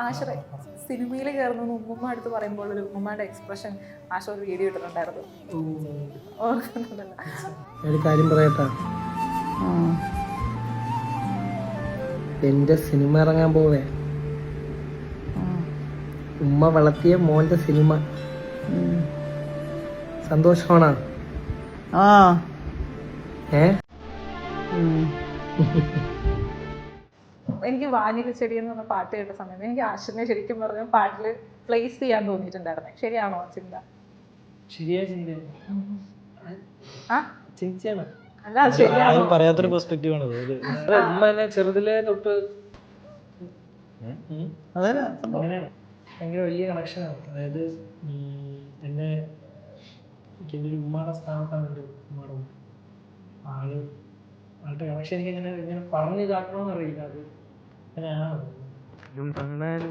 ആശ്ര സിനിമയിൽ കയറുന്ന ഉമ്മമ്മ അടുത്ത് പറയുമ്പോൾ ഒരു ഉമ്മമ്മയുടെ എക്സ്പ്രഷൻ ആശ ഒരു വീഡിയോ ഇട്ടിട്ടുണ്ടായിരുന്നു. ഓർക്കുന്നുണ്ടല്ലോ. ഒരു കാര്യം പറയട്ടാ, എന്റെ സിനിമ ഇറങ്ങാൻ പോവേ. ഉമ്മ വളർത്തിയ മോന്റെ സിനിമ. സന്തോഷമാണോ? എനിക്ക് വാനില ചെടി എന്ന് പറഞ്ഞ പാട്ട് കേട്ട സമയത്ത് എനിക്ക് ആശിനെ ശരിക്കും പറഞ്ഞ പാട്ടിൽ പ്ലേസ് ചെയ്യാൻ തോന്നിയിട്ടുണ്ടായിരുന്നു. ശരിയാണോ ചിന്ത? അല്ല ശരിയാണോ? പറയാത്തൊരു പെർസ്പെക്റ്റീവ് ആണ് ചെറുതിലെ തൊട്ട് ഭയങ്കര വലിയ കണക്ഷനാണ്. അതായത് എൻ്റെ ഒരു ഉമ്മയുടെ സ്ഥാനത്താണ് എൻ്റെ ഉമ്മയുടെ ആളുടെ കണക്ഷൻ എനിക്ക് ഇങ്ങനെ പറഞ്ഞു കാട്ടണമെന്ന് അറിയില്ല. അത് അങ്ങനെയാണ്.